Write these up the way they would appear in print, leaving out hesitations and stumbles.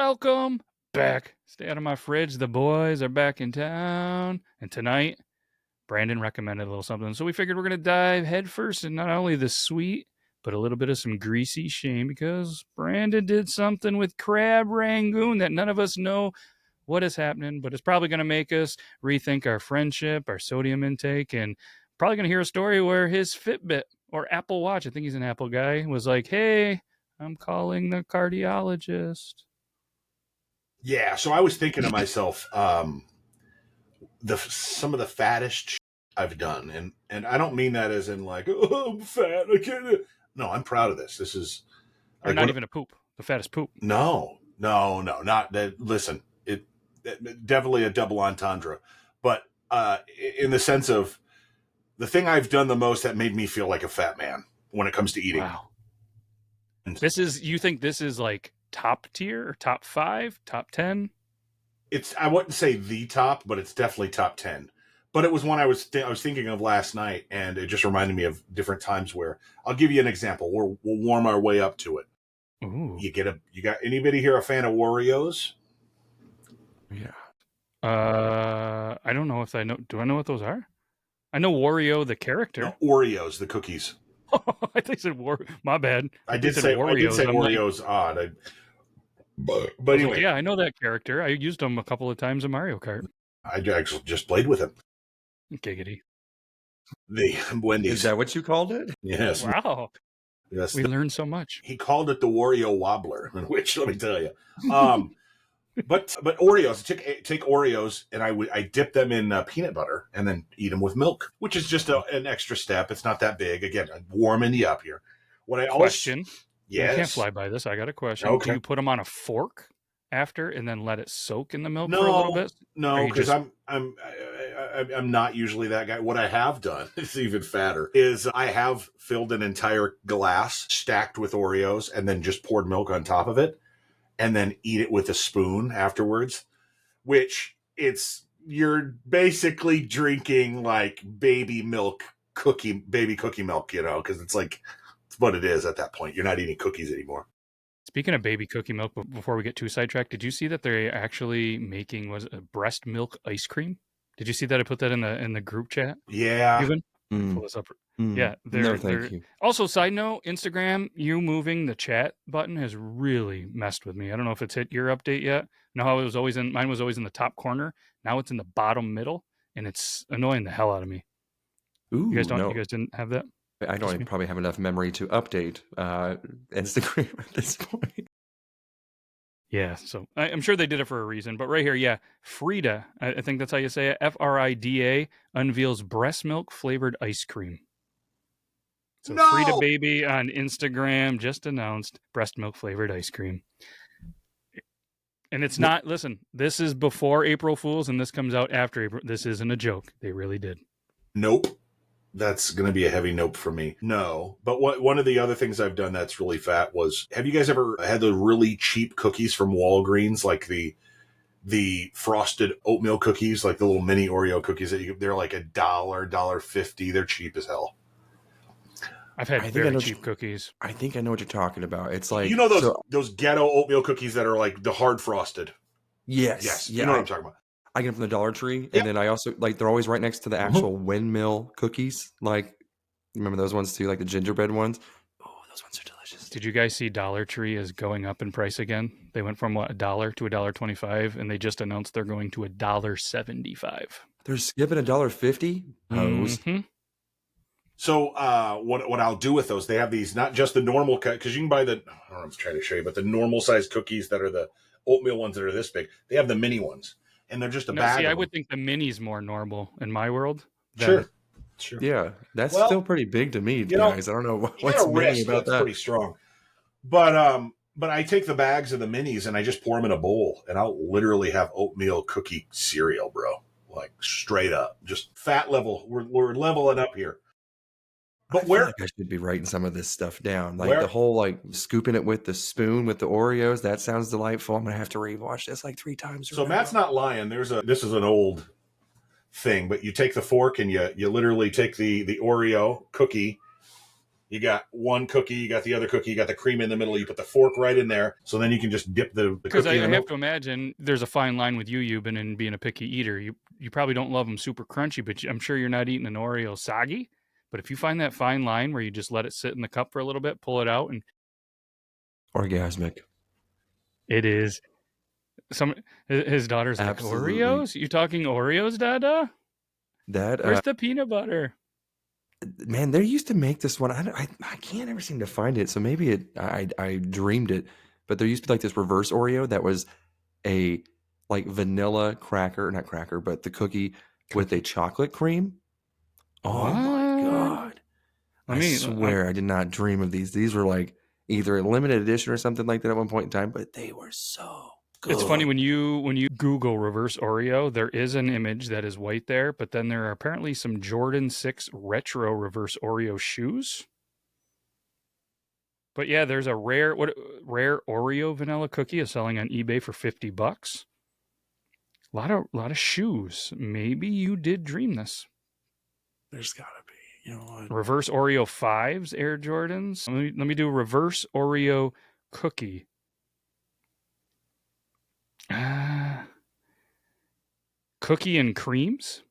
Welcome back. Stay out of my fridge. The boys are back in town. And tonight, Brandon recommended a little something. So we figured we're going to dive headfirst in not only the sweet, but a little bit of some greasy shame because Brandon did something with crab rangoon that none of us know what is happening, but it's probably going to make us rethink our friendship, our sodium intake, and probably going to hear a story where his Fitbit or Apple Watch, I think he's an Apple guy, was like, hey, I'm calling the cardiologist. Yeah, so I was thinking to myself, some of the fattest I've done, and I don't mean that as in like, oh, I'm fat. I can't. No, I'm proud of this. This is Or not even a poop, the fattest poop. No, not that. Listen, it definitely a double entendre, but in the sense of the thing I've done the most that made me feel like a fat man when it comes to eating. Wow. You think this is like top tier or top 5, top 10? I wouldn't say the top, but it's definitely top 10. But it was one I was thinking of last night, and it just reminded me of different times where I'll give you an example. We'll warm our way up to it. Ooh. You got anybody here a fan of Oreos? Yeah. I don't know if I know. Do I know what those are? I know Oreo the character. No, Oreos, the cookies. I think I said my bad. I did say Oreos odd. But anyway, yeah, I know that character. I used them a couple of times in Mario Kart. I actually just played with him. Giggity. The Wendy's. Is that what you called it? Yes. Wow. Yes. We learned so much. He called it the Wario Wobbler, which let me tell you. But Oreos, take Oreos and I dip them in peanut butter and then eat them with milk, which is just an extra step. It's not that big. Again, I'm warming you up here. Question. Yes. You can't fly by this. I got a question. Okay. Do you put them on a fork after and then let it soak in the milk for a little bit? No, because I'm not usually that guy. What I have done is even fatter. Is I have filled an entire glass stacked with Oreos and then just poured milk on top of it, and then eat it with a spoon afterwards. Which you're basically drinking like baby cookie milk, because it's like it's what it is at that point. You're not eating cookies anymore. Speaking of baby cookie milk, before we get too sidetracked, did you see that they're actually making a breast milk ice cream? Did you see that? I put that in the group chat. Yeah. Even pull this up. Yeah. Thank you. Also, side note, Instagram, you moving the chat button has really messed with me. I don't know if it's hit your update yet. No, mine was always in the top corner. Now it's in the bottom middle, and it's annoying the hell out of me. Ooh, you guys didn't have that? I don't probably have enough memory to update Instagram at this point. Yeah, so I'm sure they did it for a reason. But right here, yeah, Frida, I think that's how you say it, Frida, unveils breast milk flavored ice cream. So No! Frida Baby on Instagram just announced breast milk flavored ice cream. And it's not, listen, this is before April Fool's and this comes out after April. This isn't a joke. They really did. Nope. That's going to be a heavy nope for me. No. But one of the other things I've done that's really fat was, have you guys ever had the really cheap cookies from Walgreens, like the frosted oatmeal cookies, like the little mini Oreo cookies they're like $1, $1.50. They're cheap as hell. I've had very cheap cookies. I think I know what you're talking about. It's like, those ghetto oatmeal cookies that are like the hard frosted. Yes. You know what I'm talking about. I get them from the Dollar Tree, and then I also they're always right next to the actual windmill cookies. Like, remember those ones too, like the gingerbread ones? Oh, those ones are delicious. Did you guys see Dollar Tree is going up in price again? They went from $1 to $1.25, and they just announced they're going to $1.75. They're skipping $1.50. Mm-hmm. So what I'll do with those? They have these, not just the normal cut, because you can buy I'm trying to show you, but the normal size cookies that are the oatmeal ones that are this big. They have the mini ones. And they're just a bag. See, I would think the mini's more normal in my world. Sure. Yeah, that's still pretty big to me, guys. I don't know what's mini about that. Pretty strong. But I take the bags of the minis and I just pour them in a bowl, and I'll literally have oatmeal cookie cereal, bro. Like straight up, just fat level. We're leveling up here. But I should be writing some of this stuff down. Like the whole scooping it with the spoon with the Oreos. That sounds delightful. I'm gonna have to rewatch this like 3 times. So Matt's not lying. This is an old thing, but you take the fork and you literally take the Oreo cookie, You got one cookie, you got the other cookie, you got the cream in the middle. You put the fork right in there, so then you can just dip the Because cookie I in the have milk. to imagine there's a fine line with you, Euban, and being a picky eater. You probably don't love them super crunchy, but I'm sure you're not eating an Oreo soggy. But if you find that fine line where you just let it sit in the cup for a little bit, pull it out, and Orgasmic. it is his daughter's like, Absolutely. Oreos? You talking Oreos, Dada? That Where's the peanut butter? man, they used to make this one. I can't ever seem to find it. So maybe I dreamed it. But there used to be like this reverse Oreo that was a like vanilla cracker, not cracker, but the cookie with a chocolate cream. Oh my What? God. I swear I did not dream of these. These were like either a limited edition or something like that at one point in time, but they were so good. It's funny when you Google reverse Oreo, there is an image that is white there, but then there are apparently some Jordan 6 retro reverse Oreo shoes. But yeah, there's a rare Oreo vanilla cookie is selling on eBay for $50. A lot of shoes. Maybe you did dream this. There's gotta be, you know what? Reverse Oreo 5s Air Jordans. Let me do reverse Oreo cookie. Cookie and creams?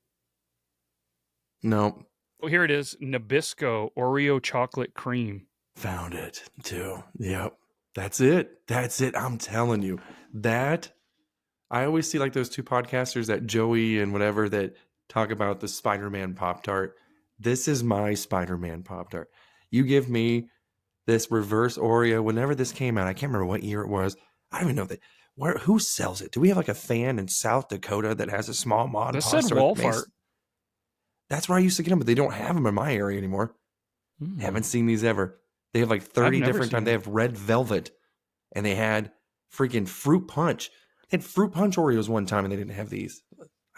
No. Oh, here it is. Nabisco Oreo chocolate cream. Found it too. Yep. That's it. That's it. I'm telling you. That I always see like those two podcasters, that Joey and whatever, that talk about the Spider-Man Pop-Tart. This is my Spider-Man Pop-Tart. You give me this reverse Oreo whenever this came out. I can't remember what year it was. I don't even know who sells it. Do we have like a fan in South Dakota that has a small mod? This said Walmart. That's where I used to get them, but they don't have them in my area anymore. Haven't seen these ever. They have like 30 different times. They have red velvet, and they had freaking fruit punch. They had fruit punch Oreos one time, and they didn't have these.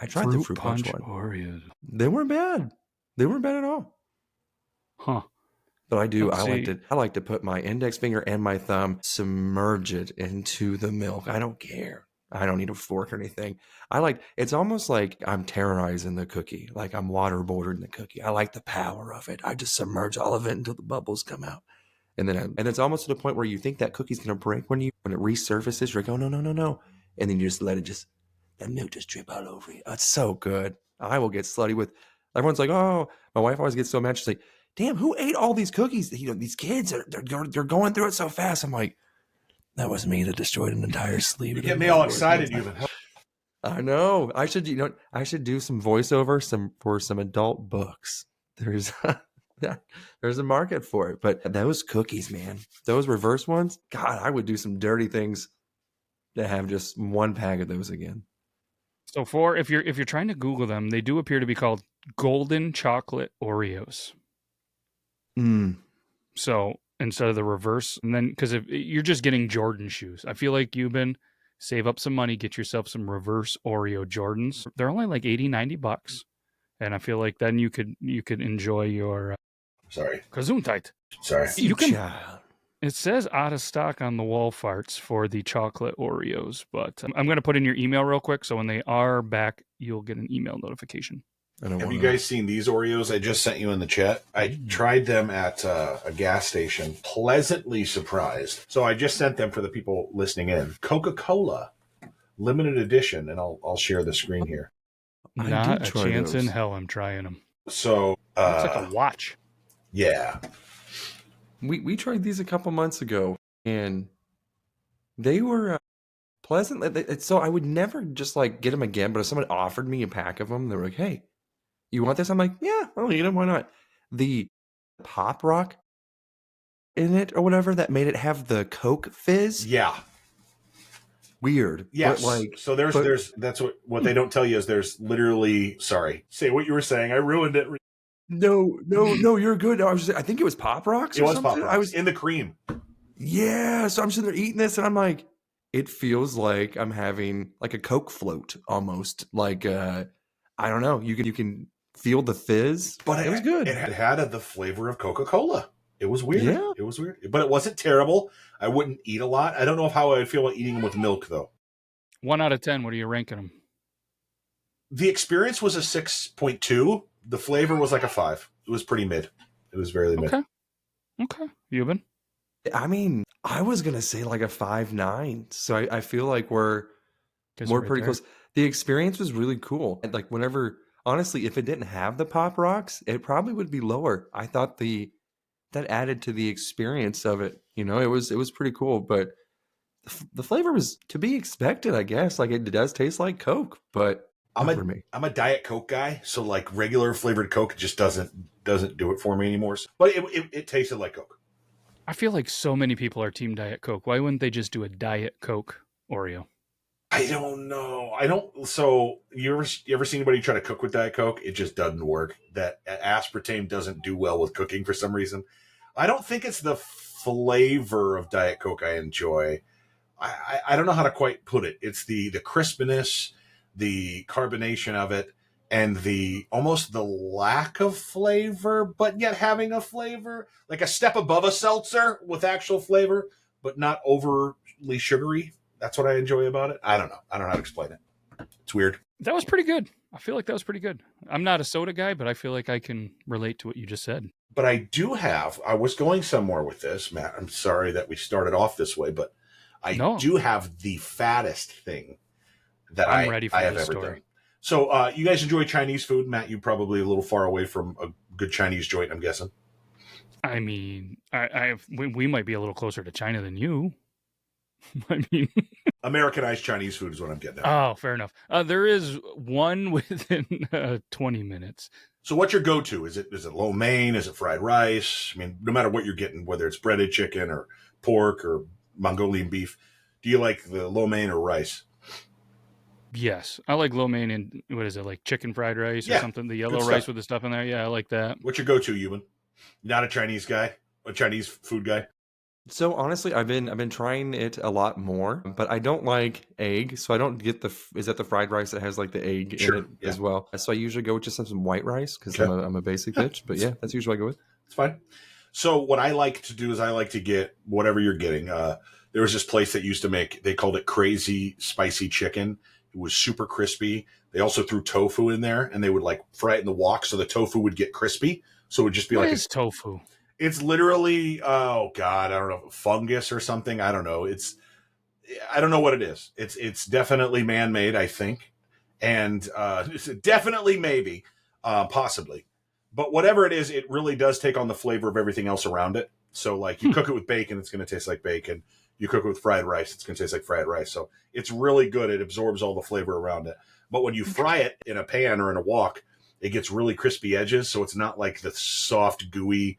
I tried the fruit punch one. Oreos. They weren't bad. They weren't bad at all. Huh. But I like to put my index finger and my thumb, submerge it into the milk. I don't care. I don't need a fork or anything. It's almost like I'm terrorizing the cookie, like I'm waterboarding the cookie. I like the power of it. I just submerge all of it until the bubbles come out. And it's almost to the point where you think that cookie's going to break when it resurfaces. You're like, oh, no. And then you just let it that milk just drip all over you. It's so good. I will get slutty with, everyone's like, oh, my wife always gets so mad. She's like, damn, who ate all these cookies? These kids, they're going through it so fast. I'm like, that was me that destroyed an entire sleeve. You get me all excited, even. I know. I should do some voiceover for some adult books. There's a market for it. But those cookies, man, those reverse ones, God, I would do some dirty things to have just one pack of those again. So if you're trying to Google them, they do appear to be called golden chocolate Oreos. So instead of the reverse, and then because if you're just getting Jordan shoes, I feel like you've been save up some money, get yourself some reverse Oreo Jordans. They're only like $80-$90, and I feel like then you could enjoy your Gesundheit. Sorry. You can. It says out of stock on the wall farts for the chocolate Oreos, but I'm going to put in your email real quick, so when they are back, you'll get an email notification. Have you guys seen these Oreos I just sent you in the chat? I tried them at a gas station. Pleasantly surprised. So I just sent them for the people listening in. Coca-Cola, limited edition, and I'll share the screen here. Not a chance in hell I'm trying them. So it's like a watch. Yeah. We tried these a couple months ago, and they were pleasant. So I would never just like get them again, but if someone offered me a pack of them, they were like, hey, you want this? I'm like, yeah, I'll eat them. Why not? The pop rock in it or whatever that made it have the Coke fizz. Yeah. Weird. Yes. So there's that's what they don't tell you is there's literally, sorry, say what you were saying. I ruined it. No, you're good. I think it was Pop Rocks. It was Pop Rocks. I was in the cream. Yeah. So I'm sitting there eating this and I'm like, it feels like I'm having like a Coke float almost. Like, I don't know. You can feel the fizz, but it was good. It had the flavor of Coca-Cola. It was weird. Yeah. It was weird, but it wasn't terrible. I wouldn't eat a lot. I don't know how I would feel about eating them with milk, though. 1 out of 10. What are you ranking them? The experience was a 6.2. The flavor was like a 5. It was pretty mid. It was very mid. Okay. Okay. Euban? I mean, I was gonna say like a 5.9. So I feel like we're Guys are right pretty there. close. The experience was really cool. And like whenever, honestly, if it didn't have the pop rocks, it probably would be lower. I thought that added to the experience of it. It was pretty cool, but the flavor was to be expected, I guess. Like it does taste like Coke, but I'm not a for me. I'm a Diet Coke guy, so like regular flavored Coke just doesn't do it for me anymore. But it tasted like Coke. I feel like so many people are Team Diet Coke. Why wouldn't they just do a Diet Coke Oreo? I don't know. I don't. So you ever see anybody try to cook with Diet Coke? It just doesn't work. That aspartame doesn't do well with cooking for some reason. I don't think it's the flavor of Diet Coke I enjoy. I don't know how to quite put it. It's the crispiness, the carbonation of it, and the almost the lack of flavor, but yet having a flavor, like a step above a seltzer with actual flavor, but not overly sugary. That's what I enjoy about it. I don't know. I don't know how to explain it. It's weird. That was pretty good. I feel like that was pretty good. I'm not a soda guy, but I feel like I can relate to what you just said. But I was going somewhere with this, Matt. I'm sorry that we started off this way, but I No, do have the fattest thing that I'm I, ready for I have this ever story. done. So you guys enjoy Chinese food? Matt, you probably a little far away from a good Chinese joint, I'm guessing. I mean, we might be a little closer to China than you. I mean, Americanized Chinese food is what I'm getting at. oh, fair enough. There is one within 20 minutes. So what's your go-to? Is it lo mein? Is it fried rice? I mean, no matter what you're getting, whether it's breaded chicken or pork or Mongolian beef, do you like the lo mein or rice? Yes, I like lo mein and what is it, like chicken fried rice or Yeah, something? The good yellow rice stuff. with the stuff in there. Yeah, I like that. What's your go-to, Ewan? Not a Chinese guy, a Chinese food guy. So honestly, I've been trying it a lot more, but I don't like egg, so I don't get is that the fried rice that has like the egg in Sure, it yeah, as well. So I usually go with just some white rice because okay, I'm a basic yeah, bitch. But yeah, that's usually what I go with. it's fine. So what I like to do is I like to get whatever you're getting. There was this place that used to make. They called it Crazy Spicy Chicken. It was super crispy. They also threw tofu in there, and they would like fry it in the wok so the tofu would get crispy. So it would just be What like is tofu? it's literally oh god, I don't know, fungus or something. I don't know. I don't know what it is. It's definitely man made, I think, and it's definitely maybe, possibly, but whatever it is, it really does take on the flavor of everything else around it. So like you cook it with bacon, it's going to taste like bacon. You cook it with fried rice, it's going to taste like fried rice. So it's really good. It absorbs all the flavor around it. But when you fry it in a pan or in a wok, it gets really crispy edges. So it's not like the soft, gooey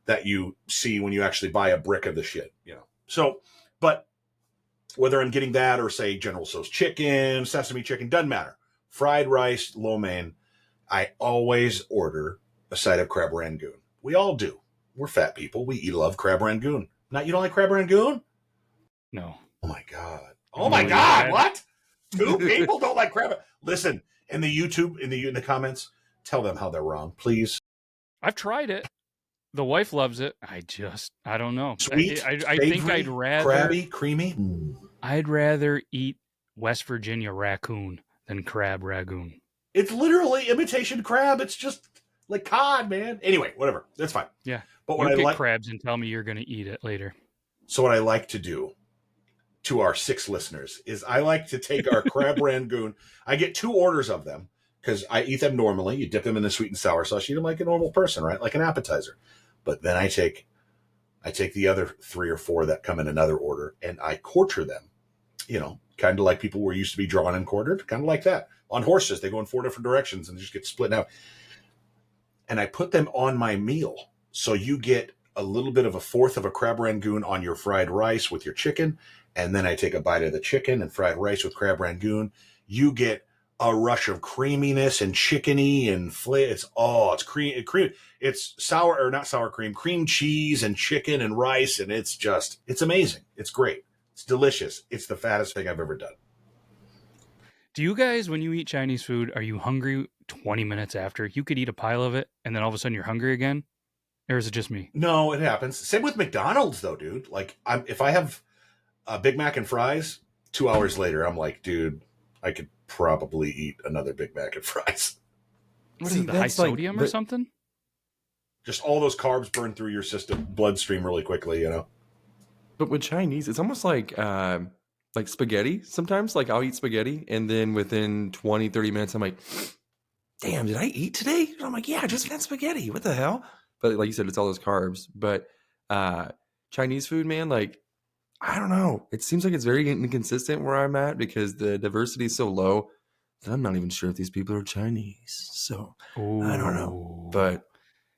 that you see when you actually buy a brick of the shit, you know. So, but whether I'm getting that or say General Tso's chicken, sesame chicken, doesn't matter. Fried rice, lo mein, I always order a side of crab rangoon. We all do. We're fat people. We love crab rangoon. Not you don't like crab rangoon? No. Oh my god. I've Oh my never even god. had it. What? Two people don't like crab. Listen, in the YouTube, in the comments, tell them how they're wrong, please. I've tried it. The wife loves it. I don't know. Sweet, I think savory, crabby, creamy. I'd rather eat West Virginia raccoon than crab ragoon. It's literally imitation crab. It's just like cod, man. Anyway, whatever. That's fine. Yeah. But what You I get like, crabs and tell me you're going to eat it later. so what I like to do to our 6 listeners is I like to take our crab rangoon. I get 2 orders of them because I eat them normally. You dip them in the sweet and sour sauce. You eat them like a normal person, right? Like an appetizer. But then I take the other 3 or 4 that come in another order and I quarter them. You know, kind of like people were used to be drawn and quartered, kind of like that. On horses, they go in 4 different directions and just get split out. And I put them on my meal. So you get a little bit of a fourth of a crab rangoon on your fried rice with your chicken. And then I take a bite of the chicken and fried rice with crab rangoon. You get a rush of creaminess and chickeny and flavor. It's cream. It's sour or not sour cream cheese and chicken and rice. And it's amazing. It's great. It's delicious. It's the fattest thing I've ever done. Do you guys, when you eat Chinese food, are you hungry 20 minutes after? You could eat a pile of it and then all of a sudden you're hungry again? Or is it just me? No, it happens. Same with McDonald's though, dude. Like if I have a Big Mac and fries, 2 hours later, I'm like, dude, I could probably eat another Big Mac and fries. What is it, the high sodium or something? Just all those carbs burn through your system, bloodstream really quickly, But with Chinese, it's almost like spaghetti. Sometimes like I'll eat spaghetti and then within 20, 30 minutes, I'm like, damn, did I eat today? And I'm like, yeah, I just had spaghetti. What the hell? But like you said, it's all those carbs. But Chinese food, man, like, I don't know. It seems like it's very inconsistent where I'm at because the diversity is so low that I'm not even sure if these people are Chinese. So I don't know. But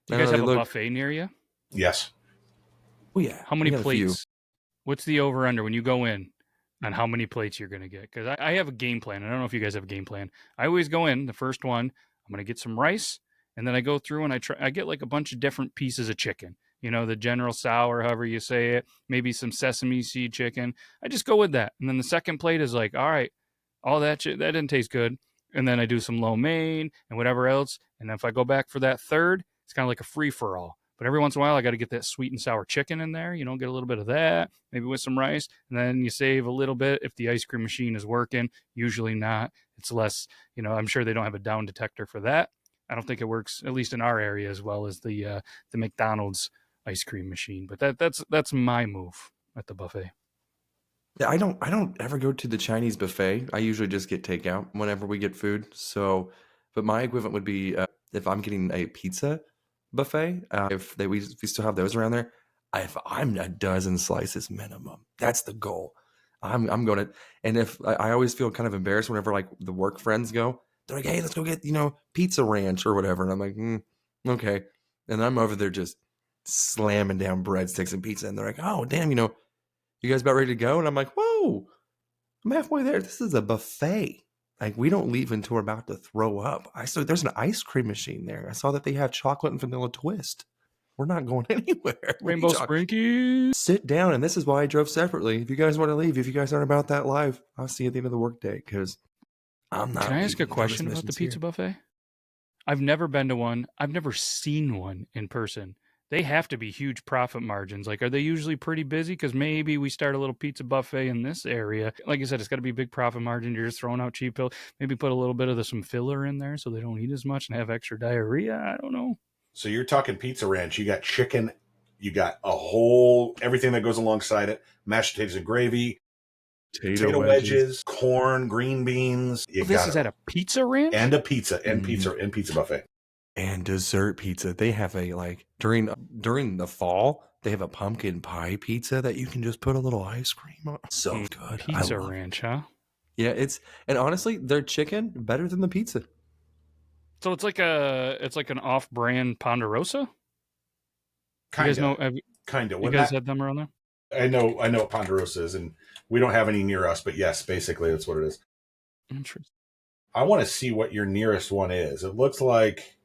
do I you guys don't know, have a buffet near you? Yes. Oh yeah. How many we got a few. plates? What's the over under when you go in on how many plates you're going to get? Because I have a game plan. I don't know if you guys have a game plan. I always go in, the first one, I'm going to get some rice, and then I go through and I get like a bunch of different pieces of chicken. You know, the General Sour, however you say it, maybe some sesame seed chicken. I just go with that. And then the second plate is like, all right, all that shit, that didn't taste good. And then I do some lo mein and whatever else. And if I go back for that third, it's kind of like a free for all. But every once in a while, I got to get that sweet and sour chicken in there. You know, get a little bit of that, maybe with some rice. And then you save a little bit if the ice cream machine is working. Usually not. It's less, I'm sure they don't have a down detector for that. I don't think it works, at least in our area, as well as the McDonald's ice cream machine. But that's my move at the buffet. Yeah, I don't ever go to the Chinese buffet. I usually just get takeout whenever we get food. So, but my equivalent would be if I'm getting a pizza buffet, if we still have those around there, if I'm a dozen slices minimum, that's the goal. I'm going to, and if I always feel kind of embarrassed whenever like the work friends go, they're like, hey, let's go get pizza ranch or whatever, and I'm like, okay, and I'm over there just slamming down breadsticks and pizza, and they're like, oh damn, you guys about ready to go? And I'm like, whoa, I'm halfway there. This is a buffet. Like, we don't leave until we're about to throw up. I saw there's an ice cream machine there. I saw that they have chocolate and vanilla twist. We're not going anywhere. Rainbow Sprinkies. Sit down, and this is why I drove separately. If you guys want to leave, if you guys aren't about that live, I'll see you at the end of the workday because I'm not. Can I ask a question about the pizza buffet? I've never been to one. I've never seen one in person. They have to be huge profit margins. Like, are they usually pretty busy? Because maybe we start a little pizza buffet in this area. Like I said, it's got to be a big profit margin. You're just throwing out cheap pills. Maybe put a little bit of some filler in there so they don't eat as much and have extra diarrhea. I don't know. So you're talking pizza ranch. You got chicken. You got everything that goes alongside it. Mashed potatoes and gravy. Potato wedges, corn, green beans. This is at a pizza ranch? And a pizza, and pizza buffet. And dessert pizza. They have a during the fall, they have a pumpkin pie pizza that you can just put a little ice cream on. So good. Pizza ranch, huh? Yeah, and honestly, their chicken better than the pizza. So it's like an off-brand Ponderosa? Kind of. You guys had them around there? I know what Ponderosa is, and we don't have any near us, but yes, basically that's what it is. Interesting. I want to see what your nearest one is. It looks like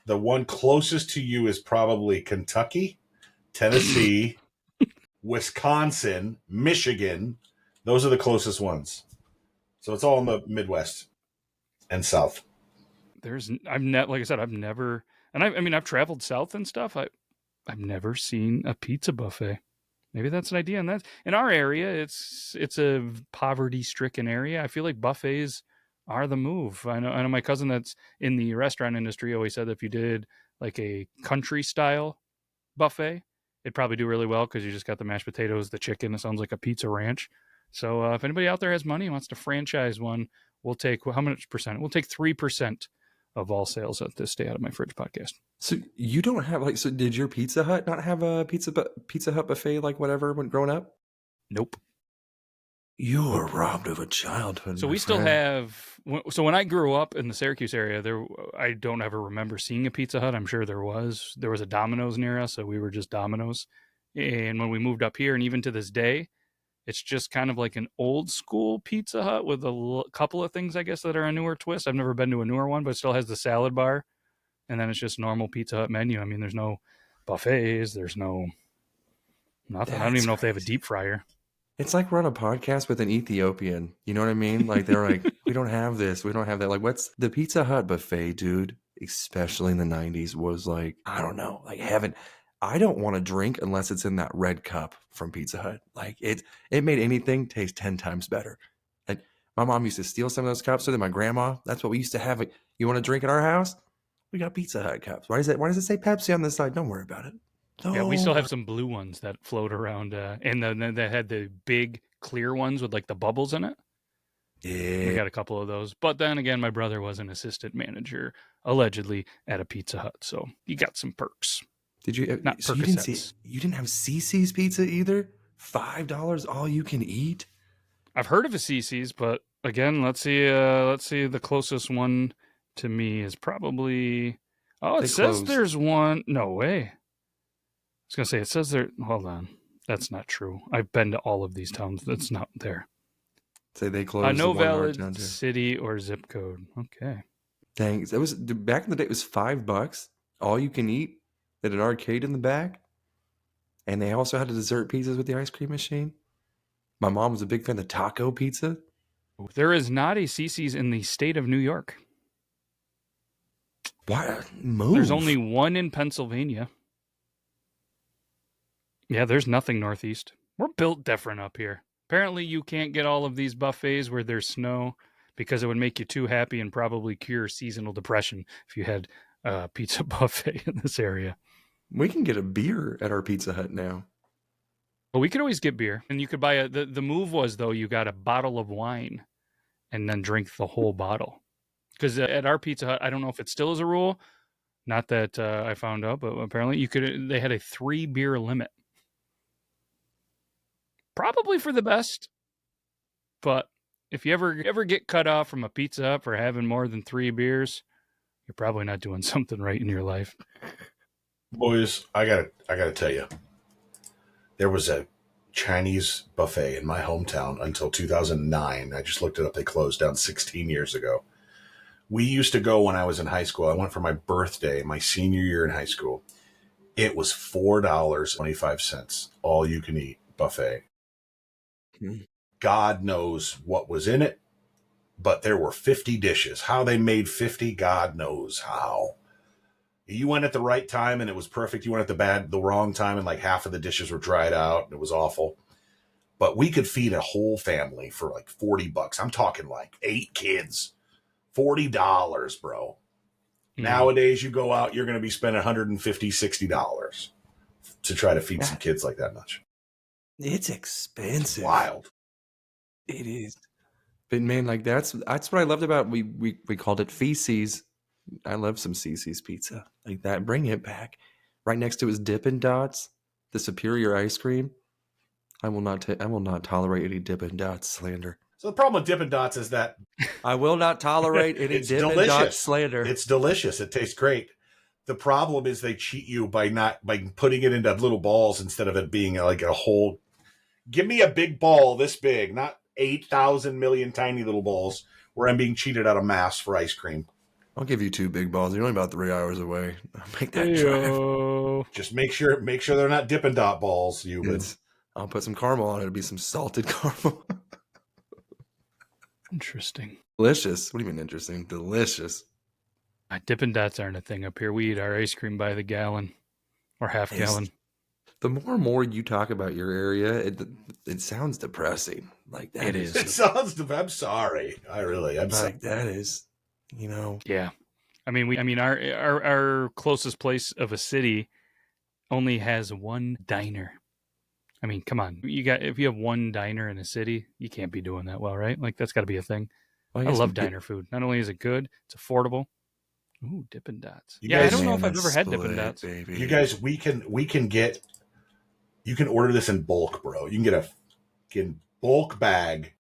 the one closest to you is probably Kentucky, Tennessee, Wisconsin, Michigan. Those are the closest ones. So it's all in the Midwest and South. I've never, and I've traveled south and stuff. I've never seen a pizza buffet. Maybe that's an idea. And that's in our area. It's a poverty-stricken area. I feel like buffets are the move. I know my cousin that's in the restaurant industry always said that if you did like a country style buffet, it'd probably do really well because you just got the mashed potatoes, the chicken. It sounds like a pizza ranch. So if anybody out there has money and wants to franchise one, we'll take how much percent? We'll take 3% of all sales at this Stay Out of My Fridge podcast. So you don't have so did your Pizza Hut not have a Pizza Hut buffet like whatever when growing up? Nope. You were robbed of a childhood. So we still have. So when I grew up in the Syracuse area, I don't ever remember seeing a Pizza Hut. I'm sure there was a Domino's near us, so we were just Domino's. And when we moved up here, and even to this day, it's just kind of like an old school Pizza Hut with a couple of things, I guess, that are a newer twist. I've never been to a newer one, but it still has the salad bar. And then it's just normal Pizza Hut menu. I mean, there's no buffets. There's no nothing. I don't even know if they have a deep fryer. It's like we're on a podcast with an Ethiopian. You know what I mean? Like they're like, we don't have this. We don't have that. Like what's the Pizza Hut buffet, dude? Especially in the 90s was like, I don't know, like heaven. I don't want to drink unless it's in that red cup from Pizza Hut. Like it made anything taste 10 times better. Like my mom used to steal some of those cups. So did my grandma. That's what we used to have. You want to drink at our house? We got Pizza Hut cups. Why does it say Pepsi on the side? Don't worry about it. Yeah, we still have some blue ones that float around, and then they had the big clear ones with like the bubbles in it. Yeah. We got a couple of those. But then again, my brother was an assistant manager, allegedly, at a Pizza Hut. So he got some perks. Did you? Not so Percocets. you didn't have CC's pizza either? $5 all you can eat? I've heard of a CC's, but again, let's see. The closest one to me is probably. Oh, it says there's one. No way. I was gonna say it says there. Hold on, that's not true. I've been to all of these towns. That's not there. Say they closed no the one in our valid town too. city or zip code. Okay. Dang, that was back in the day. It was $5, all you can eat, at an arcade in the back, and they also had the dessert pizzas with the ice cream machine. My mom was a big fan of taco pizza. There is not a CC's in the state of New York. Why move? There's only one in Pennsylvania. Yeah, there's nothing northeast. We're built different up here. Apparently, you can't get all of these buffets where there's snow because it would make you too happy and probably cure seasonal depression if you had a pizza buffet in this area. We can get a beer at our Pizza Hut now. Well, we could always get beer, and you could buy the move was, though, you got a bottle of wine and then drink the whole bottle. Because at our Pizza Hut, I don't know if it still is a rule. Not that I found out, but apparently they had a 3 beer limit. Probably for the best. But if you ever get cut off from a Pizza Hut for having more than 3 beers, you're probably not doing something right in your life. Boys, I gotta tell you, there was a Chinese buffet in my hometown until 2009. I just looked it up. They closed down 16 years ago. We used to go when I was in high school. I went for my birthday, my senior year in high school. It was $4.25, all you can eat buffet. God knows what was in it, but there were 50 dishes. How they made 50, God knows how. You went at the right time and it was perfect. You went at the wrong time and like half of the dishes were dried out and it was awful. But we could feed a whole family for like $40. I'm talking like 8 kids. $40, bro. Nowadays, you go out, you're going to be spending $150, $60 to try to feed some kids like that much. It's expensive. Wild. It is. But man, like that's what I loved about we called it Feces. I love some CC's pizza like that. Bring it back. Right next to it is Dippin Dots, the superior ice cream. I will not tolerate any Dippin Dots slander. So the problem with Dippin Dots is that I will not tolerate any Dippin Dots slander. It's delicious. It tastes great. The problem is they cheat you by putting it into little balls instead of it being like a whole. Give me a big ball this big, not 8,000 million tiny little balls where I'm being cheated out of mass for ice cream. I'll give you 2 big balls. You're only about 3 hours away. I'll make that drive. Just make sure they're not Dippin' Dot balls, I'll put some caramel on it. It'll be some salted caramel. Interesting. Delicious. What do you mean interesting? Delicious. Dippin' Dots aren't a thing up here. We eat our ice cream by the gallon or half gallon. The more and more you talk about your area, it sounds depressing. Like that it is. It sounds. I'm sorry. I'm sorry. That is. Yeah. I mean, our closest place of a city only has one diner. I mean, come on. If you have one diner in a city, you can't be doing that well, right? Like that's got to be a thing. Well, I love diner food. Not only is it good, it's affordable. Ooh, Dippin' Dots. I don't know if I've ever had Dippin' Dots. Baby. You guys, you can order this in bulk, bro. You can get a bulk bag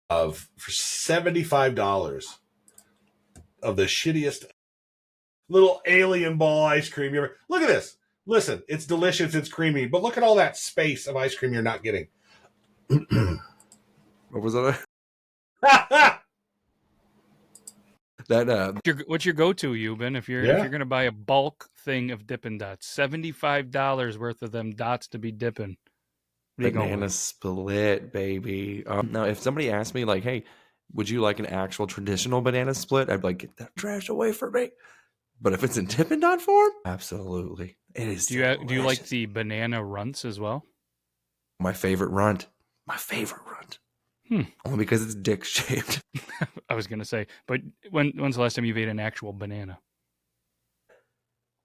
for $75 of the shittiest little alien ball ice cream you ever. Look at this. Listen, it's delicious, it's creamy, but look at all that space of ice cream you're not getting. What was that? What's your go-to, Euban, if you're going to buy a bulk thing of Dippin' Dots? $75 worth of them dots to be dipping. Banana split, baby. Now, if somebody asked me, like, hey, would you like an actual traditional banana split? I'd be like, get that trash away from me. But if it's in Dippin' Dot form, absolutely. It is. Do you like the banana runts as well? My favorite runt. Only because it's dick shaped. I was going to say, but when's the last time you've ate an actual banana?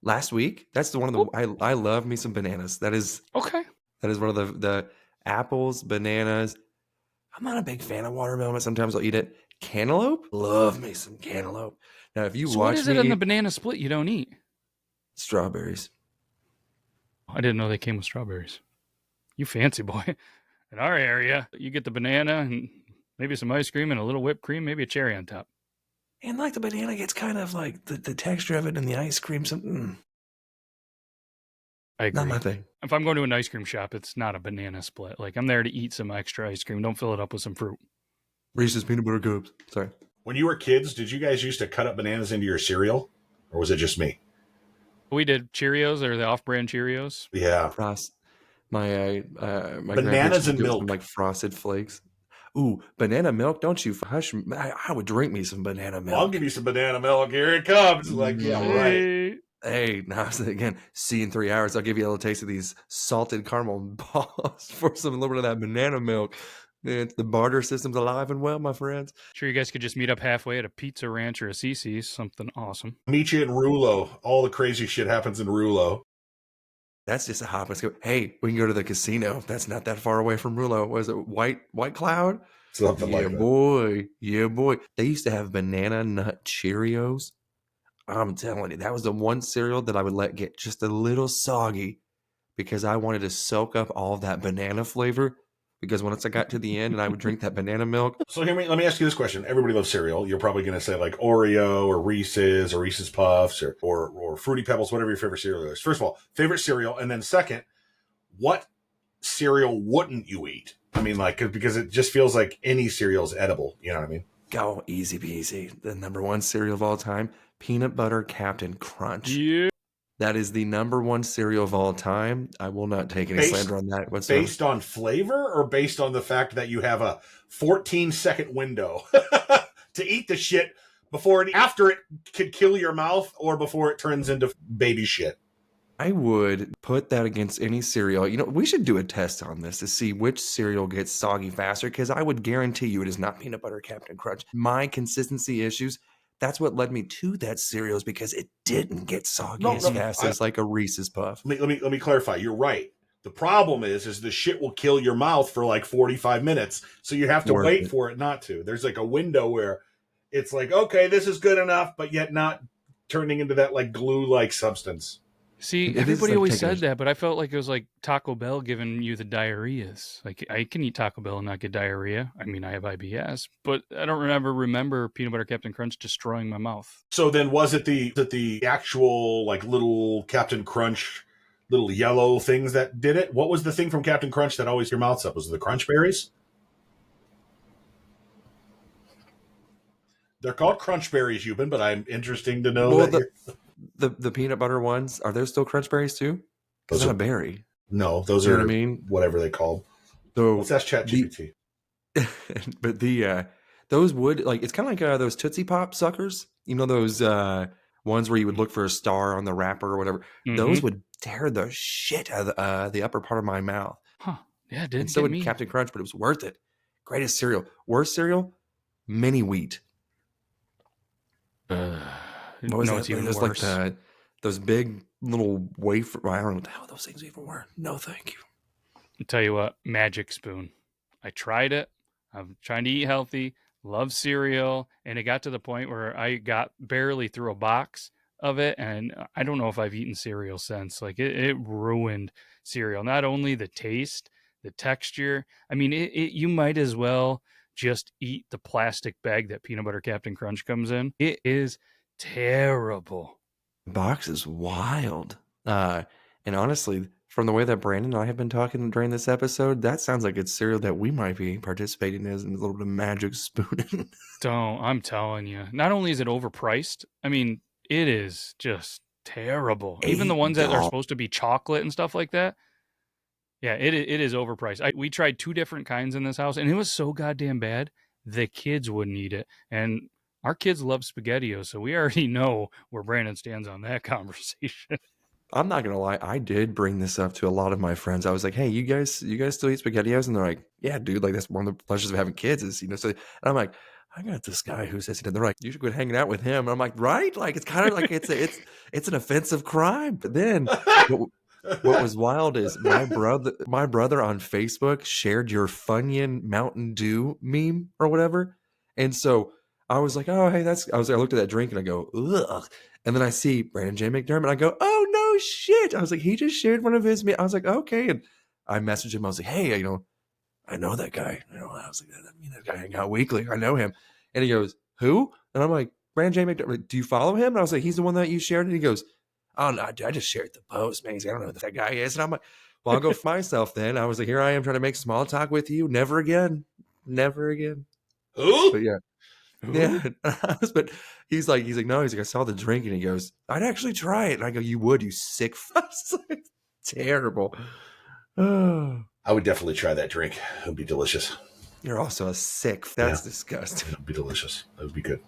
Last week, that's the one of the I love me some bananas. That is Okay. That is one of the apples, bananas. I'm not a big fan of watermelon, but sometimes I'll eat it. Cantaloupe? Love me some cantaloupe. Now, if you So what watch is it me in the eat banana split you don't eat? strawberries, I didn't know they came with strawberries. You fancy boy. In our area, you get the banana and maybe some ice cream and a little whipped cream, maybe a cherry on top. and like the banana gets kind of like the texture of it and the ice cream, I not agree. my thing. If I'm going to an ice cream shop, it's not a banana split. Like I'm there to eat some extra ice cream. Don't fill it up with some fruit. Reese's peanut butter cups. Sorry. When you were kids, did you guys used to cut up bananas into your cereal? Or was it just me? We did Cheerios or the off-brand Cheerios. Yeah. Frost. My grandparents Bananas used to and do it with some milk. like frosted flakes. Ooh, banana milk! Don't you hush? I would drink me some banana milk. I'll give you some banana milk. Here it comes. Like, yeah, right. Hey, now again, see in 3 hours, I'll give you a little taste of these salted caramel balls for some little bit of that banana milk. It's the barter system's alive and well, my friends. Sure, you guys could just meet up halfway at a Pizza Ranch or a CC's. Something awesome. Meet you in Rulo. All the crazy shit happens in Rulo. That's just a hop and skip. Hey, we can go to the casino. That's not that far away from Rulo. Was it White Cloud? Something like that. Boy. Yeah, boy. They used to have banana nut Cheerios. I'm telling you, that was the one cereal that I would let get just a little soggy because I wanted to soak up all of that banana flavor. Because once I got to the end and I would drink that banana milk. So let me ask you this question. Everybody loves cereal. You're probably going to say like Oreo or Reese's Puffs or Fruity Pebbles, whatever your favorite cereal is. First of all, favorite cereal. And then second, what cereal wouldn't you eat? I mean, like, because it just feels like any cereal is edible. You know what I mean? Go easy peasy. The number one cereal of all time, Peanut Butter Captain Crunch. Yeah. That is the number one cereal of all time. I will not take any slander on that whatsoever. Based on flavor or based on the fact that you have a 14-second window to eat the shit after it could kill your mouth or before it turns into baby shit? I would put that against any cereal. You know, we should do a test on this to see which cereal gets soggy faster because I would guarantee you it is not Peanut Butter Captain Crunch. My consistency issues, that's what led me to that cereal is because it didn't get soggy as fast as like a Reese's Puff. Let me clarify. You're right. The problem is the shit will kill your mouth for like 45 minutes. So you have to wait for it not to. There's like a window where it's like, okay, this is good enough, but yet not turning into that like glue-like substance. See, everybody always said that, but I felt like it was like Taco Bell giving you the diarrheas. Like, I can eat Taco Bell and not get diarrhea. I mean, I have IBS, but I don't remember Peanut Butter Captain Crunch destroying my mouth. So then was it the actual, like, little Captain Crunch, little yellow things that did it? What was the thing from Captain Crunch that always your mouth's up? Was it the Crunch Berries? They're called Crunch Berries, Euban, but I'm interested to know the peanut butter ones, are those still Crunch Berries too? Those are a berry. No, those are, what I mean? Whatever they call. So let's ask ChatGPT. But those would, like, it's kind of like those Tootsie Pop suckers. You know, those ones where you would look for a star on the wrapper or whatever. Mm-hmm. Those would tear the shit out of the upper part of my mouth. Huh. Yeah, it did. And so would Captain Crunch, but it was worth it. Greatest cereal. Worst cereal? Mini Wheat. What was that? It was worse. Like those big little wafer. I don't know what the hell those things even were. No, thank you. I'll tell you what, Magic Spoon. I tried it. I'm trying to eat healthy, love cereal, and it got to the point where I got barely through a box of it, and I don't know if I've eaten cereal since. Like, it ruined cereal. Not only the taste, the texture. I mean, you might as well just eat the plastic bag that Peanut Butter Captain Crunch comes in. It is terrible. The box is wild. And honestly, from the way that Brandon and I have been talking during this episode, that sounds like it's cereal that we might be participating in a little bit of Magic Spoon. I'm telling you. Not only is it overpriced, I mean, it is just terrible. Even the ones that are supposed to be chocolate and stuff like that. Yeah, it is overpriced. We tried 2 different kinds in this house, and it was so goddamn bad, the kids wouldn't eat it. And our kids love SpaghettiOs, so we already know where Brandon stands on that conversation. I'm not going to lie. I did bring this up to a lot of my friends. I was like, hey, you guys still eat SpaghettiOs? And they're like, yeah, dude, like that's one of the pleasures of having kids is, so and I'm like, I got this guy who says, they're like, you should quit hanging out with him. And I'm like, right? Like, it's kind of like it's an offensive crime. But then what was wild is my brother on Facebook shared your Funyun Mountain Dew meme or whatever. And so I was like, oh, hey, I looked at that drink and I go, ugh. And then I see Brandon J. McDermott. I go, oh, no shit. I was like, he just shared one of his memes. I was like, okay. And I messaged him. I was like, hey, I know that guy. I was like, that guy hang out weekly. I know him. And he goes, who? And I'm like, Brandon J. McDermott. Do you follow him? And I was like, he's the one that you shared. And he goes, oh, no, dude, I just shared the post, man. He's like, I don't know who that guy is. And I'm like, well, I'll go for myself then. I was like, here I am trying to make small talk with you. Never again. Never again. Who? But yeah. Who? Yeah. But he's like, no, he's like, I saw the drink. And he goes, I'd actually try it. And I go, you would, you sick fuck. Terrible. Oh. I would definitely try that drink. It would be delicious. You're also a sick. That's disgusting. It would be delicious. It would be good.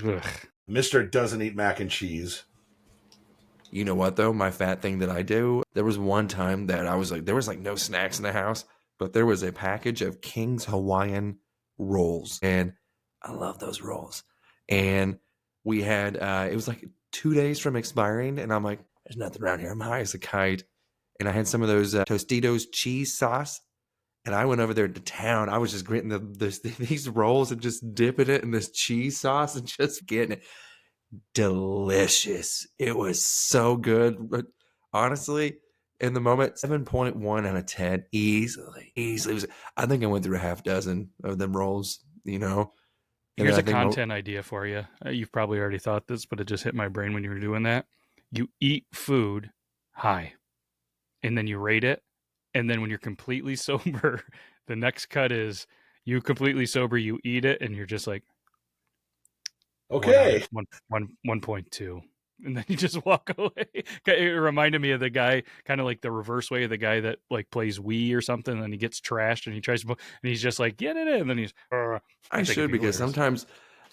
Ugh. Mr. doesn't eat mac and cheese. You know what, though? My fat thing that I do, there was one time that I was like, there was like no snacks in the house, but there was a package of King's Hawaiian rolls. And I love those rolls. And we had, it was like 2 days from expiring. And I'm like, there's nothing around here. I'm high as a kite. And I had some of those Tostitos cheese sauce. And I went over there to town. I was just getting these rolls and just dipping it in this cheese sauce and just getting it. Delicious. It was so good. But honestly, in the moment, 7.1 out of 10. Easily. I think I went through a half dozen of them rolls, And Here's a content idea for you. You've probably already thought this, but it just hit my brain when you were doing that. You eat food high, and then you rate it. And then when you're completely sober, the next cut is you completely sober, you eat it, and you're just like, okay, 1.2. And then you just walk away. It reminded me of the guy, kind of like the reverse way of the guy that like plays Wii or something, and he gets trashed and he tries to, and he's just like, get it in. And then he's, I should, because sometimes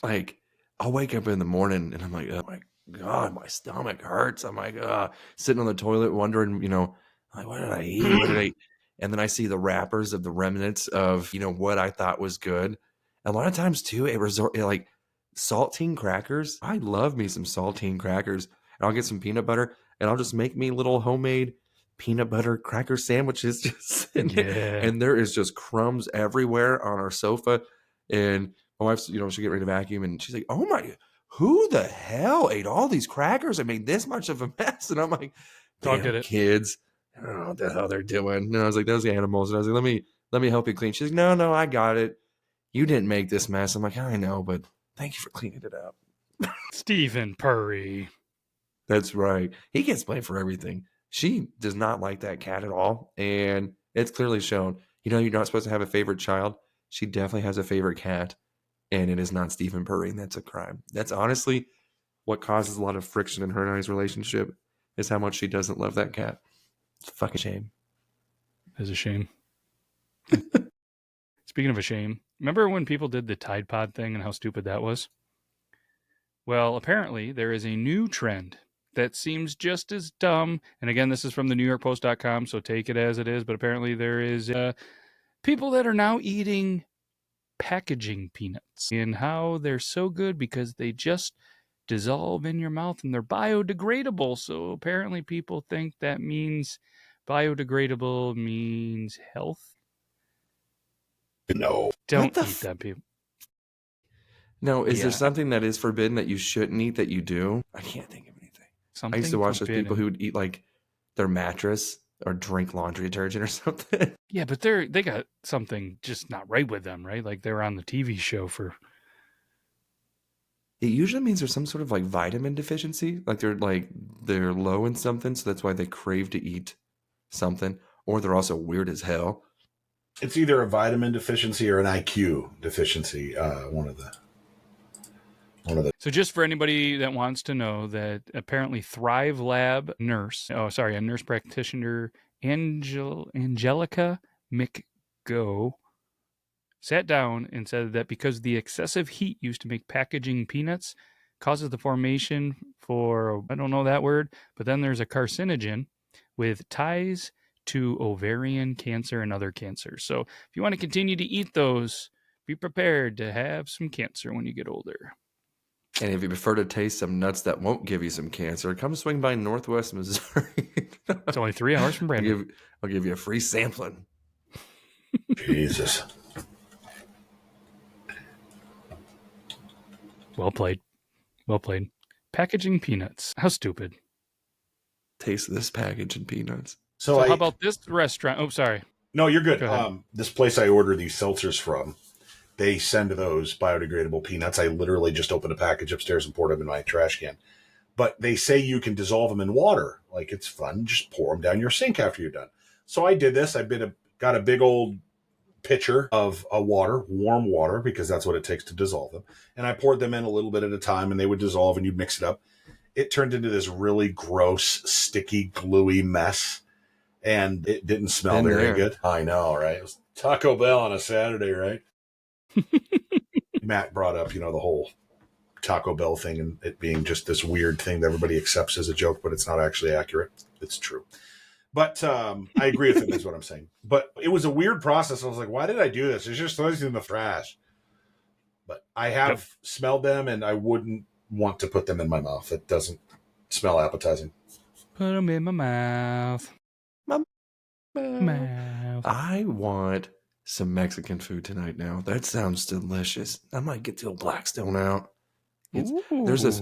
like I'll wake up in the morning and I'm like, oh my God, my stomach hurts. I'm like, sitting on the toilet wondering, like, what did I eat? And then I see the wrappers of the remnants of, what I thought was good. A lot of times too, like saltine crackers. I love me some saltine crackers. And I'll get some peanut butter and I'll just make me little homemade peanut butter cracker sandwiches. And there is just crumbs everywhere on our sofa. And my wife's, she'll get ready to vacuum and she's like, oh my, who the hell ate all these crackers and made this much of a mess? And I'm like, dog did it. Kids. I don't know what the hell they're doing. And I was like, those animals. And I was like, let me help you clean. She's like, no, I got it. You didn't make this mess. I'm like, I know, but thank you for cleaning it up. Stephen Purry. That's right. He gets blamed for everything. She does not like that cat at all. And it's clearly shown. You're not supposed to have a favorite child. She definitely has a favorite cat. And it is not Stephen Purry. And that's a crime. That's honestly what causes a lot of friction in her and I's relationship, is how much she doesn't love that cat. It's a fucking shame. It's a shame. Speaking of a shame, remember when people did the Tide Pod thing and how stupid that was? Well, apparently there is a new trend that seems just as dumb. And again, this is from the NewYorkPost.com, so take it as it is. But apparently there is people that are now eating packaging peanuts and how they're so good because they just dissolve in your mouth and they're biodegradable. So apparently people think that means biodegradable means health. No. Don't eat that, people. No, is there something that is forbidden that you shouldn't eat that you do? I can't think of anything. I used to watch those people who would eat like their mattress or drink laundry detergent or something. Yeah, but they got something just not right with them, right? Like they were on the TV show for... It usually means there's some sort of like vitamin deficiency. Like they're low in something, so that's why they crave to eat something. Or they're also weird as hell. It's either a vitamin deficiency or an IQ deficiency. One of the. So just for anybody that wants to know, that apparently Thrive Lab a nurse practitioner, Angelica McGo, sat down and said that because the excessive heat used to make packaging peanuts causes the formation for, I don't know that word, but then there's a carcinogen with ties to ovarian cancer and other cancers. So if you want to continue to eat those, be prepared to have some cancer when you get older. And if you prefer to taste some nuts that won't give you some cancer, come swing by Northwest Missouri. It's only 3 hours from Brandon. I'll give you a free sampling. Jesus. Well played. Well played. Packaging peanuts. How stupid. Taste this package and peanuts. So how about this restaurant? Oh, sorry. No, you're good. Go This place I order these seltzers from, they send those biodegradable peanuts. I literally just opened a package upstairs and poured them in my trash can. But they say you can dissolve them in water. Like, it's fun. Just pour them down your sink after you're done. So I did this. Got a big old pitcher of water, warm water, because that's what it takes to dissolve them. And I poured them in a little bit at a time, and they would dissolve, and you'd mix it up. It turned into this really gross, sticky, gluey mess. And it didn't smell very good. I know, right? It was Taco Bell on a Saturday, right? Matt brought up, the whole Taco Bell thing and it being just this weird thing that everybody accepts as a joke, but it's not actually accurate. It's true. But I agree with him, is what I'm saying. But it was a weird process. I was like, why did I do this? It's just throws in the trash. But I have smelled them, and I wouldn't want to put them in my mouth. It doesn't smell appetizing. Put them in my mouth. Mouth. I want some Mexican food tonight now. That sounds delicious. I might get the old Blackstone out. There's this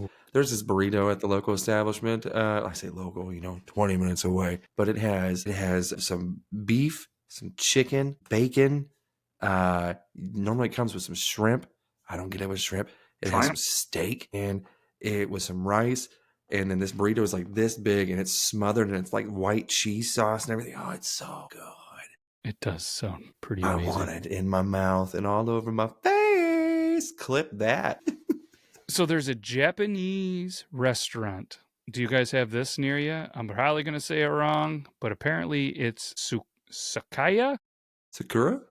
burrito at the local establishment. I say local, 20 minutes away. But it has some beef, some chicken, bacon. Normally it comes with some shrimp. I don't get it with shrimp. It has some steak and it with some rice. And then this burrito is like this big and it's smothered and it's like white cheese sauce and everything. Oh, it's so good. It does sound pretty amazing. I want it in my mouth and all over my face. Clip that. So there's a Japanese restaurant. Do you guys have this near you? I'm probably going to say it wrong, but apparently it's Sakaya? Sakura?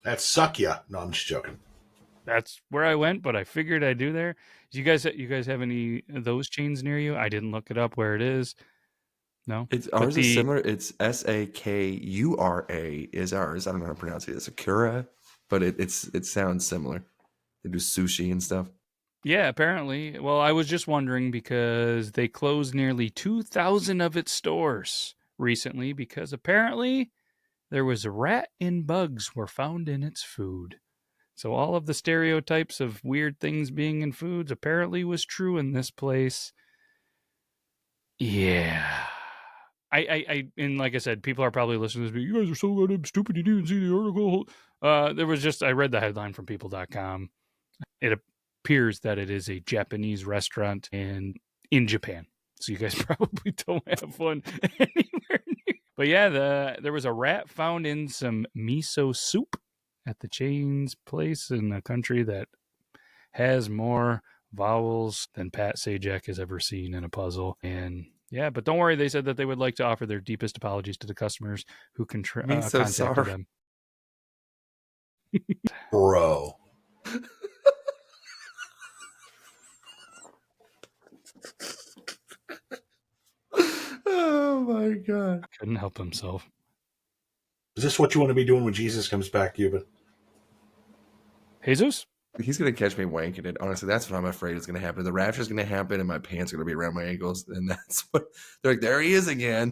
That's Sakya. No, I'm just joking. That's where I went, but I figured I'd do there. Do you guys have any of those chains near you? I didn't look it up where it is. No? Ours is similar. It's Sakura is ours. I don't know how to pronounce it. It's Sakura, but it sounds similar. They do sushi and stuff. Yeah, apparently. Well, I was just wondering because they closed nearly 2,000 of its stores recently because apparently there was a rat and bugs were found in its food. So all of the stereotypes of weird things being in foods apparently was true in this place. Yeah. And like I said, people are probably listening to this. You guys are so goddamn stupid. You didn't see the article. I read the headline from people.com. It appears that it is a Japanese restaurant in Japan. So you guys probably don't have one anywhere near. But yeah, there was a rat found in some miso soup at the chain's place in a country that has more vowels than Pat Sajak has ever seen in a puzzle. And yeah, but don't worry. They said that they would like to offer their deepest apologies to the customers who contacted them. Bro. Oh my God. Couldn't help himself. Is this what you want to be doing when Jesus comes back, Cuban? Jesus? He's going to catch me wanking it. Honestly, that's what I'm afraid is going to happen. The rapture is going to happen and my pants are going to be around my ankles. And that's what they're like, there he is again.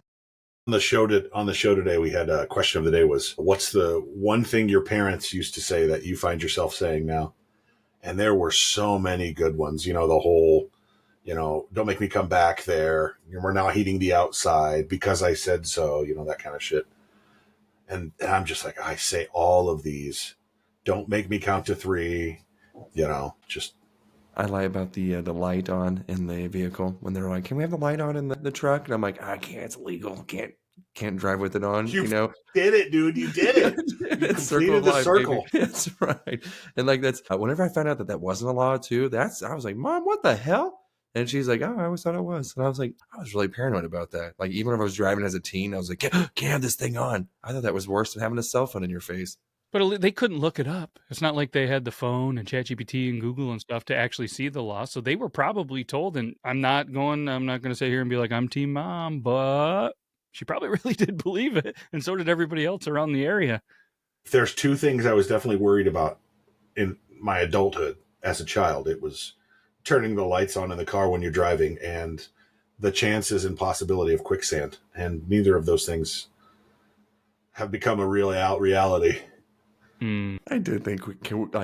On the show today, we had a question of the day was, what's the one thing your parents used to say that you find yourself saying now? And there were so many good ones. The whole, don't make me come back there. We're now heating the outside because I said so, that kind of shit. And I'm just like, I say all of these. Don't make me count to 3, just. I lie about the light on in the vehicle when they're like, can we have the light on in the truck? And I'm like, I can't, it's illegal. Can't drive with it on. You did it, dude. You did it. You completed the circle. That's right. And like that's whenever I found out that wasn't a law too, I was like, Mom, what the hell? And she's like, oh, I always thought it was. And I was like, I was really paranoid about that. Like even if I was driving as a teen, I was like, can't have this thing on. I thought that was worse than having a cell phone in your face. But they couldn't look it up. It's not like they had the phone and ChatGPT and Google and stuff to actually see the law. So they were probably told, and I'm not going to sit here and be like, I'm Team Mom, but she probably really did believe it. And so did everybody else around the area. If there's two things I was definitely worried about in my adulthood as a child, it was turning the lights on in the car when you're driving and the chances and possibility of quicksand. And neither of those things have become a reality. I did think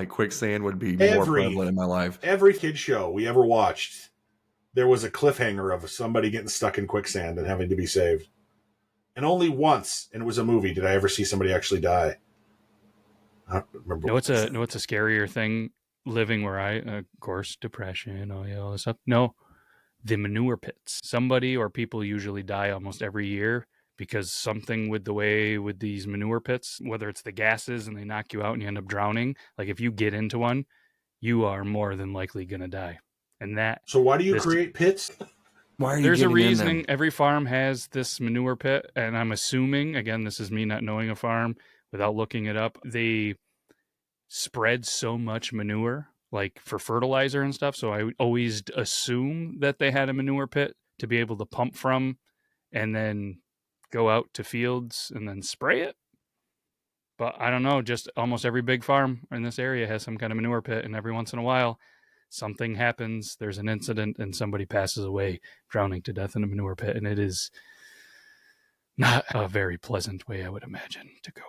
quicksand would be more prevalent in my life. Every kid show we ever watched, there was a cliffhanger of somebody getting stuck in quicksand and having to be saved. And only once, and it was a movie, did I ever see somebody actually die. I don't remember. No, it's a scarier thing living where of course, depression, all this stuff. No, the manure pits. Somebody or people usually die almost every year because something with these manure pits, whether it's the gases and they knock you out and you end up drowning, like if you get into one, you are more than likely going to die. And so why do you create pits? Why are you There's a reasoning. Every farm has this manure pit, and I'm assuming, again, this is me not knowing a farm without looking it up, they spread so much manure, like for fertilizer and stuff. So I would always assume that they had a manure pit to be able to pump from and then go out to fields and then spray it. But I don't know, just almost every big farm in this area has some kind of manure pit, and every once in a while something happens, there's an incident, and somebody passes away drowning to death in a manure pit, and it is not a very pleasant way, I would imagine, to go.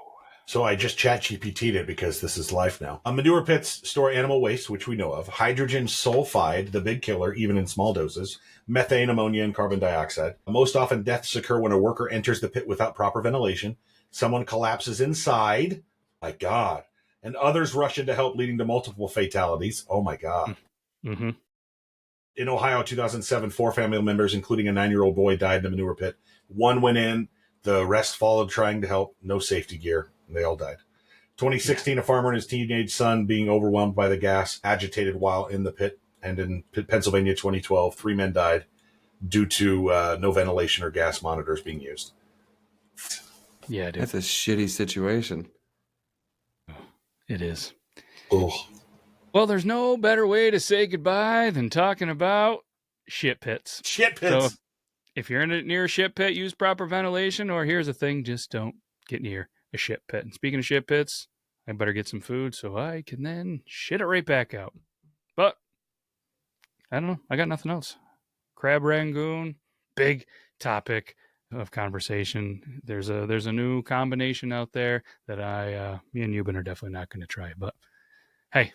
So I just ChatGPT'd it because this is life now. Manure pits store animal waste, which we know of, hydrogen sulfide, the big killer, even in small doses, methane, ammonia, and carbon dioxide. Most often deaths occur when a worker enters the pit without proper ventilation. Someone collapses inside, my God, and others rush in to help, leading to multiple fatalities. Oh my God. Mm-hmm. In Ohio, 2007, 4 family members, including a 9-year-old boy, died in the manure pit. One went in, the rest followed trying to help, no safety gear. They all died. 2016, a farmer and his teenage son being overwhelmed by the gas, agitated while in the pit. And in Pennsylvania, 2012, 3 men died due to no ventilation or gas monitors being used. Yeah, that's a shitty situation. It is. Oh. Well, there's no better way to say goodbye than talking about shit pits. Shit pits. So if you're near a shit pit, use proper ventilation, or here's the thing, just don't get near a shit pit. And speaking of shit pits, I better get some food so I can then shit it right back out. But I don't know. I got nothing else. Crab Rangoon, big topic of conversation. There's a new combination out there that me and Euban are definitely not going to try. But hey,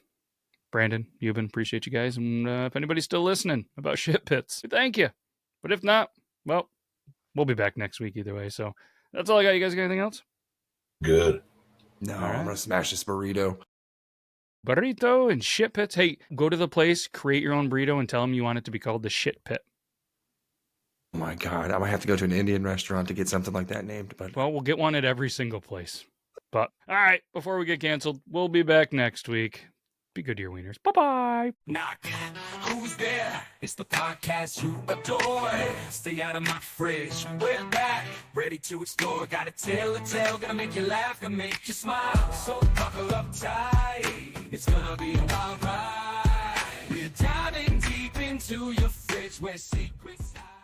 Brandon, Euban, appreciate you guys. And if anybody's still listening about shit pits, thank you. But if not, well, we'll be back next week either way. So that's all I got. You guys got anything else? Good. No, right. I'm going to smash this burrito. Burrito and shit pits. Hey, go to the place, create your own burrito, and tell them you want it to be called the shit pit. Oh my God, I might have to go to an Indian restaurant to get something like that named. But well, we'll get one at every single place. But all right, before we get canceled, we'll be back next week. Be good to your wieners. Bye-bye. Knock. Who's there? It's the podcast you adore. Stay out of my fridge. We're back, ready to explore. Gotta tell a tale, gonna make you laugh, gonna make you smile. So buckle up tight. It's gonna be alright. We're diving deep into your fridge where secrets hide.